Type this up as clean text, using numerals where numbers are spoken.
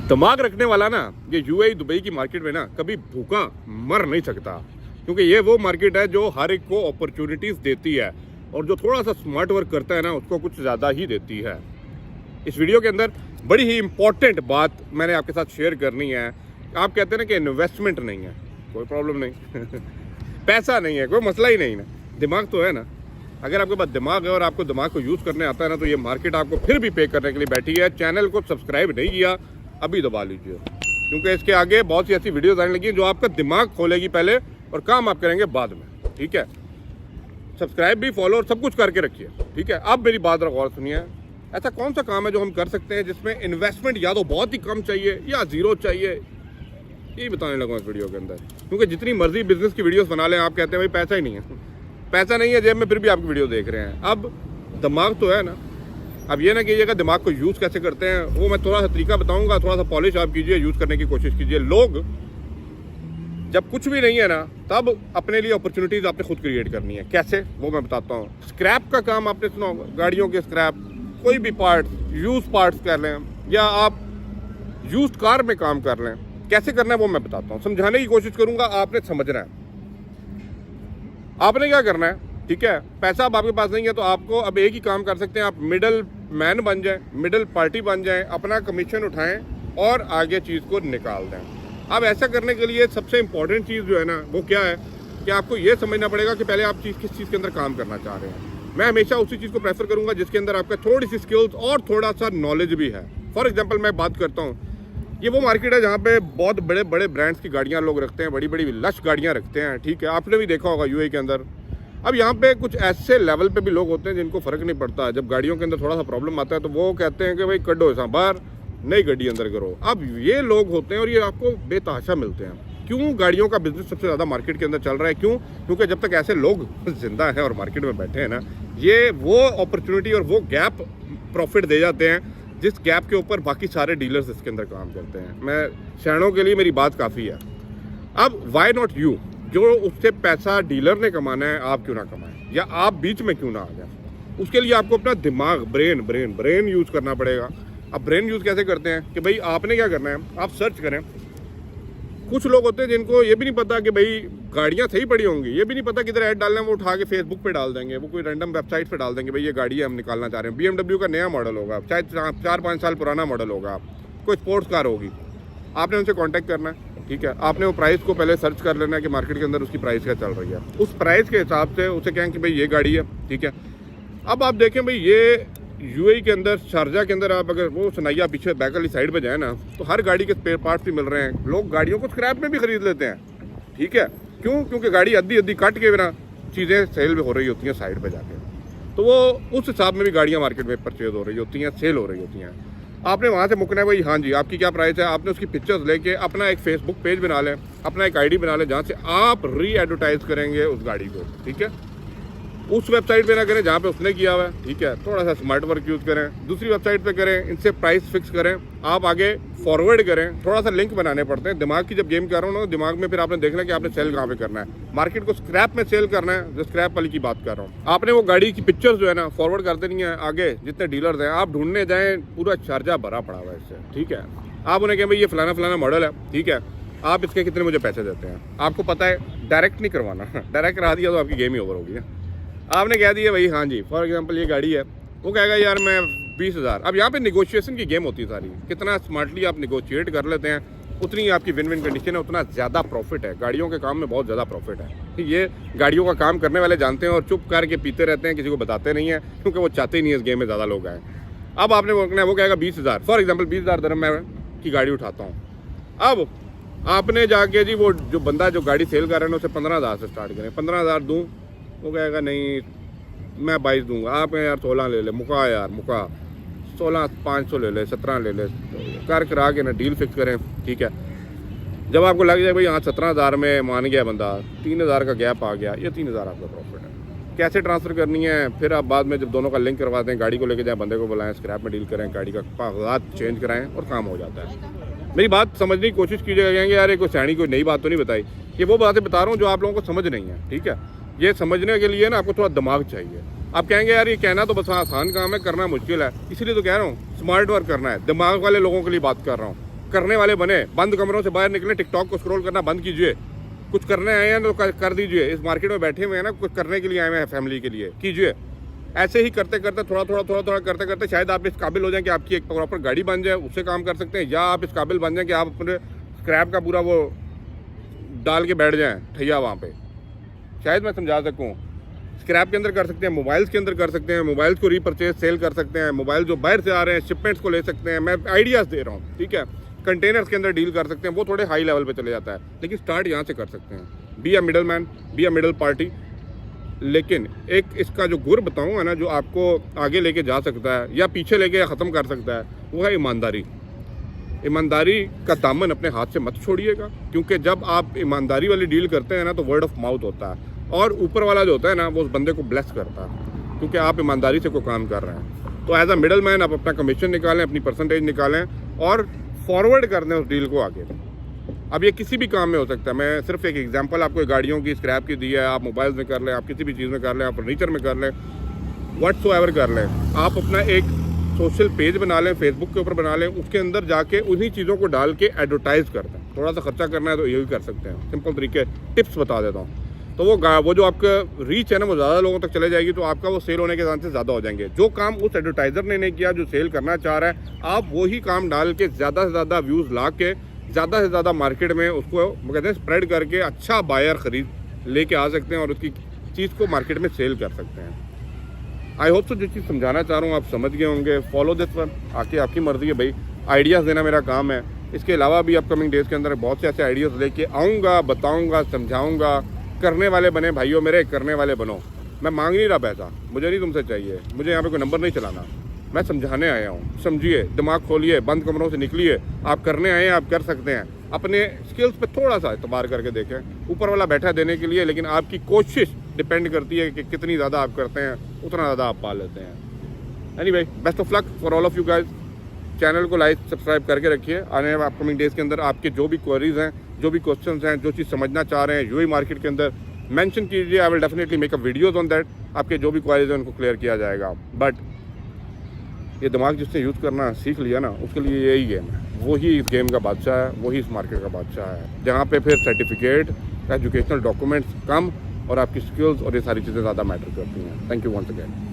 दिमाग रखने वाला ना ये यूएई दुबई की मार्केट में ना कभी भूखा मर नहीं सकता, क्योंकि ये वो मार्केट है जो हर एक को अपॉर्चुनिटीज देती है और जो थोड़ा सा स्मार्ट वर्क करता है ना उसको कुछ ज़्यादा ही देती है। इस वीडियो के अंदर बड़ी ही इंपॉर्टेंट बात मैंने आपके साथ शेयर करनी है। आप कहते हैं ना कि इन्वेस्टमेंट नहीं है, कोई प्रॉब्लम नहीं पैसा नहीं है, कोई मसला ही नहीं ना, दिमाग तो है ना। अगर आपके पास दिमाग है और आपको दिमाग को यूज़ करने आता है ना तो ये मार्केट आपको फिर भी पे करने के लिए बैठी है। चैनल को सब्सक्राइब नहीं किया अभी दबा लीजिए, क्योंकि इसके आगे बहुत सी ऐसी वीडियोस आने लगी जो आपका दिमाग खोलेगी पहले और काम आप करेंगे बाद में। ठीक है, सब्सक्राइब भी, फॉलो और सब कुछ करके रखिए। ठीक है, अब मेरी बात गौर सुनिए। ऐसा कौन सा काम है जो हम कर सकते हैं जिसमें इन्वेस्टमेंट या तो बहुत ही कम चाहिए या जीरो चाहिए, ये बताने लगा इस वीडियो के अंदर। क्योंकि जितनी मर्जी बिजनेस की वीडियोस बना लें, आप कहते हैं भाई पैसा ही नहीं है, पैसा नहीं है जेब में, फिर भी आपकी वीडियो देख रहे हैं। अब दिमाग तो है ना। अब ये ना कीजिएगा दिमाग को यूज़ कैसे करते हैं वो मैं थोड़ा सा तरीका बताऊंगा, थोड़ा सा पॉलिश आप कीजिए, यूज़ करने की कोशिश कीजिए। लोग जब कुछ भी नहीं है ना तब अपने लिए अपॉर्चुनिटीज़ आपने खुद क्रिएट करनी है। कैसे, वो मैं बताता हूँ। स्क्रैप का काम आपने सुना होगा, गाड़ियों के स्क्रैप, कोई भी पार्ट्स, यूज पार्ट्स कर लें या आप यूज्ड कार में काम कर लें। कैसे करना है वो मैं बताता हूँ, समझाने की कोशिश करूँगा, आपने समझना है। आपने क्या करना है, ठीक है, पैसा अब आपके पास नहीं है तो आपको अब एक ही काम कर सकते हैं, आप मिडल मैन बन जाएं, मिडल पार्टी बन जाएं, अपना कमीशन उठाएं और आगे चीज़ को निकाल दें। अब ऐसा करने के लिए सबसे इंपॉर्टेंट चीज़ जो है ना वो क्या है कि आपको ये समझना पड़ेगा कि पहले आप किस चीज़ के अंदर काम करना चाह रहे हैं। मैं हमेशा उसी चीज़ को प्रेफर करूँगा जिसके अंदर आपका थोड़ी सी स्किल्स और थोड़ा सा नॉलेज भी है। फॉर एग्जाम्पल मैं बात करता हूँ, ये वो मार्केट है जहाँ पे बहुत बड़े बड़े ब्रांड्स की गाड़ियाँ लोग रखते हैं, बड़ी बड़ी लश गाड़ियाँ रखते हैं। ठीक है, आपने भी देखा होगा यूएई के अंदर। अब यहाँ पे कुछ ऐसे लेवल पे भी लोग होते हैं जिनको फ़र्क नहीं पड़ता, जब गाड़ियों के अंदर थोड़ा सा प्रॉब्लम आता है तो वो कहते हैं कि भाई कड्डो ऐसा बाहर, नई गाड़ी अंदर करो। अब ये लोग होते हैं और ये आपको बेतहाशा मिलते हैं। क्यों गाड़ियों का बिजनेस सबसे ज़्यादा मार्केट के अंदर चल रहा है? क्यों? क्योंकि जब तक ऐसे लोग जिंदा हैं और मार्केट में बैठे हैं ना, ये वो अपॉर्चुनिटी और वो गैप प्रॉफिट दे जाते हैं जिस गैप के ऊपर बाकी सारे डीलर्स इसके अंदर काम करते हैं। मैं शहरों के लिए मेरी बात काफ़ी है। अब वाई नॉट यू, जो उससे पैसा डीलर ने कमाना है आप क्यों ना कमाएं, या आप बीच में क्यों ना आ जाए? उसके लिए आपको अपना दिमाग, ब्रेन यूज़ करना पड़ेगा। अब ब्रेन यूज़ कैसे करते हैं कि भाई आपने क्या करना है, आप सर्च करें। कुछ लोग होते हैं जिनको ये भी नहीं पता कि भाई गाड़ियाँ सही पड़ी होंगी, ये भी नहीं पता किधर ऐड डालना है, वो उठा के फेसबुक पे डाल देंगे, वो कोई रैंडम वेबसाइट पे डाल देंगे, भाई ये गाड़ी हम निकालना चाह रहे हैं। BMW का नया मॉडल होगा, शायद 4-5 साल पुराना मॉडल होगा, कोई स्पोर्ट्स कार होगी। आपने उनसे कॉन्टैक्ट करना है। ठीक है, आपने वो प्राइस को पहले सर्च कर लेना है कि मार्केट के अंदर उसकी प्राइस क्या चल रही है। उस प्राइस के हिसाब से उसे कहें कि भाई ये गाड़ी है। ठीक है, अब आप देखें भाई ये यूएई के अंदर, शारजा के अंदर आप अगर वो सुनाइया पीछे बैक वाली साइड पे जाए ना तो हर गाड़ी के स्पेयर पार्ट्स भी मिल रहे हैं। लोग गाड़ियों को स्क्रैप में भी खरीद लेते हैं। ठीक है, क्यों? क्योंकि गाड़ी अद्धी काट के बिना चीज़ें सेल हो रही होती हैं साइड पे जाके, तो वो उस हिसाब में भी गाड़ियाँ मार्केट में परचेज हो रही होती हैं, सेल हो रही होती हैं। आपने वहाँ से मुकना है भाई, हाँ जी आपकी क्या प्राइस है, आपने उसकी पिक्चर्स लेके अपना एक फेसबुक पेज बना लें, अपना एक आईडी बना लें जहाँ से आप री एडवर्टाइज करेंगे उस गाड़ी को। ठीक है, उस वेबसाइट पे ना करें जहाँ पे उसने किया हुआ है। ठीक है, थोड़ा सा स्मार्ट वर्क यूज़ करें, दूसरी वेबसाइट पे करें, इनसे प्राइस फिक्स करें, आप आगे फॉरवर्ड करें। थोड़ा सा लिंक बनाने पड़ते हैं। दिमाग की जब गेम कर रहा हूँ ना, दिमाग में फिर आपने देखना है कि आपने सेल कहाँ पे करना है। मार्केट को स्क्रैप में सेल करना है, जो स्क्रैप वाली की बात कर रहा हूँ। आपने वो गाड़ी की पिक्चर्स जो है ना फॉरवर्ड कर देनी है आगे, जितने डीलर्स हैं आप ढूंढने जाएँ, पूरा शारजा भरा पड़ा हुआ है इससे। ठीक है, आप उन्हें कहें भाई ये फलाना मॉडल है, ठीक है, आप इसके कितने मुझे पैसे देते हैं। आपको पता है डायरेक्ट नहीं करवाना, डायरेक्ट करा दिया तो आपकी गेम ही ओवर होगी। आपने कह दिया भाई हाँ जी, फॉर एग्जांपल ये गाड़ी है, वो कहेगा यार मैं 20,000। अब यहाँ पे नेगोशिएशन की गेम होती है सारी। कितना स्मार्टली आप नेगोशिएट कर लेते हैं उतनी आपकी विन विन कंडीशन है, उतना ज़्यादा प्रॉफिट है। गाड़ियों के काम में बहुत ज़्यादा प्रॉफिट है। ये गाड़ियों का काम करने वाले जानते हैं और चुप करके पीते रहते हैं, किसी को बताते नहीं है क्योंकि वो चाहते ही नहीं है इस गेम में ज़्यादा लोग आए। अब आपने वो कहेगा 20,000, फॉर एग्जाम्पल 20,000 दरम मैं की गाड़ी उठाता हूँ। अब आपने जाके जी वो जो बंदा जो गाड़ी सेल कर रहे हैं उसे 15,000 से स्टार्ट करें, 15,000 दूँ, वो कहेगा नहीं मैं 22 दूंगा। आप यार 16 ले ले, मुका यार मुका, 16,500 ले ले, 17 ले ले, कर करा के ना डील फिक्स करें। ठीक है, जब आपको लग जाए भाई हाँ 17,000 में मान गया बंदा, 3,000 का गैप आ गया, ये 3,000 आपका प्रॉफिट है। कैसे ट्रांसफ़र करनी है फिर आप बाद में जब दोनों का लिंक करवाते हैं, गाड़ी को लेके जाए, बंदे को बुलाएं, स्क्रैप में डील करें, गाड़ी का कागजात चेंज कराएं और काम हो जाता है। मेरी बात समझने की कोशिश कीजिएगा। कहेंगे यार ये कोई सैनी कोई नई बात तो नहीं बताई, ये वो बातें बता रहा हूँ जो आप लोगों को समझ नहीं है। ठीक है, ये समझने के लिए ना आपको थोड़ा दिमाग चाहिए। आप कहेंगे यार ये कहना तो बस आसान काम है, करना मुश्किल है, इसीलिए तो कह रहा हूँ स्मार्ट वर्क करना है। दिमाग वाले लोगों के लिए बात कर रहा हूँ। करने वाले बने, बंद कमरों से बाहर निकले, टिकटॉक को स्क्रॉल करना बंद कीजिए। कुछ करने आए हैं तो कर दीजिए। इस मार्केट में बैठे हुए हैं ना, कुछ करने के लिए आए हुए हैं फैमिली के लिए, कीजिए। ऐसे ही करते करते थोड़ा करते करते शायद आप इस काबिल हो जाएं कि आपकी एक प्रॉपर गाड़ी बन जाए, उससे काम कर सकते हैं। या आप इस काबिल बन जाएं कि आप अपने स्क्रैप का पूरा वो डाल के बैठ जाएं ठैया वहाँ पे, शायद मैं समझा सकूँ। स्क्रैप के अंदर कर सकते हैं, मोबाइल्स के अंदर कर सकते हैं, मोबाइल्स को रीपरचेज सेल कर सकते हैं, मोबाइल जो बाहर से आ रहे हैं शिपमेंट्स को ले सकते हैं। मैं आइडियाज़ दे रहा हूँ, ठीक है। कंटेनर्स के अंदर डील कर सकते हैं, वो थोड़े हाई लेवल पे चले जाता है, लेकिन स्टार्ट यहाँ से कर सकते हैं। Be a middle man, be a middle party. लेकिन एक इसका जो गुर बताऊँगा ना, जो आपको आगे लेके जा सकता है या पीछे लेके ख़त्म कर सकता है, वो है ईमानदारी। ईमानदारी का दामन अपने हाथ से मत छोड़िएगा, क्योंकि जब आप ईमानदारी वाली डील करते हैं ना, तो वर्ड ऑफ माउथ होता है, और ऊपर वाला जो होता है ना, वो उस बंदे को ब्लेस करता है, क्योंकि आप ईमानदारी से कोई काम कर रहे हैं। तो एज अ मिडल मैन आप अपना कमीशन निकालें, अपनी परसेंटेज निकालें और फॉरवर्ड कर दें उस डील को आगे। अब ये किसी भी काम में हो सकता है। मैं सिर्फ एक एग्जांपल आपको गाड़ियों की स्क्रैप की दी है, आप मोबाइल्स में कर लें, आप किसी भी चीज़ में कर लें, आप फर्नीचर में कर लें, व्हाट्सोएवर कर लें। आप अपना एक सोशल पेज बना लें, फेसबुक के ऊपर बना लें, उसके अंदर जाके उन्हीं चीज़ों को डाल के एडवर्टाइज़ कर दें। थोड़ा सा खर्चा करना है तो ये भी कर सकते हैं, सिंपल तरीके टिप्स बता देता हूँ। तो वो जो आपका रीच है ना, वो ज़्यादा लोगों तक चले जाएगी, तो आपका वो सेल होने के चांसेस ज़्यादा हो जाएंगे। जो काम उस एडवर्टाइज़र ने नहीं किया, जो सेल करना चाह रहा है, आप वही काम डाल के ज़्यादा से ज़्यादा व्यूज़ ला के ज़्यादा से ज़्यादा मार्केट में उसको कहते हैं स्प्रेड करके अच्छा बायर ख़रीद लेके आ सकते हैं और उसकी चीज़ को मार्केट में सेल कर सकते हैं। आई होप सो जो चीज़ समझाना चाह रहा हूँ आप समझ गए होंगे। फॉलो दिस वन, आके आपकी मर्ज़ी है भाई, आइडियाज़ देना मेरा काम है। इसके अलावा भी अपकमिंग डेज़ के अंदर बहुत से ऐसे आइडियाज़ लेके आऊँगा, बताऊँगा, समझाऊँगा। करने वाले बने भाइयों मेरे, करने वाले बनो। मैं मांग नहीं रहा पैसा, मुझे नहीं तुमसे चाहिए, मुझे यहाँ पे कोई नंबर नहीं चलाना, मैं समझाने आया हूँ। समझिए, दिमाग खोलिए, बंद कमरों से निकलिए। आप करने आए हैं, आप कर सकते हैं। अपने स्किल्स पे थोड़ा सा एतबार करके देखें। ऊपर वाला बैठा देने के लिए, लेकिन आपकी कोशिश डिपेंड करती है कि कितनी ज़्यादा आप करते हैं, उतना ज़्यादा आप पा लेते हैं। Anyway, best of luck for all of you guys. Channel को लाइक सब्सक्राइब करके रखिए। आने वाले अपकमिंग डेज़ के अंदर आपके जो भी क्वेरीज हैं, जो भी क्वेश्चंस हैं, जो चीज़ समझना चाह रहे हैं यूएई मार्केट के अंदर, मेंशन कीजिए। I will definitely make a videos on that. आपके जो भी क्वेरीज हैं उनको क्लियर किया जाएगा। बट ये दिमाग जिसने यूज़ करना सीख लिया ना, उसके लिए यही गेम है। वही इस गेम का बादशाह है, वही इस मार्केट का बादशाह है, जहाँ पे फिर सर्टिफिकेट, एजुकेशनल डॉक्यूमेंट्स कम और आपकी स्किल्स और ये सारी चीज़ें ज़्यादा मैटर करती हैं। Thank you once again.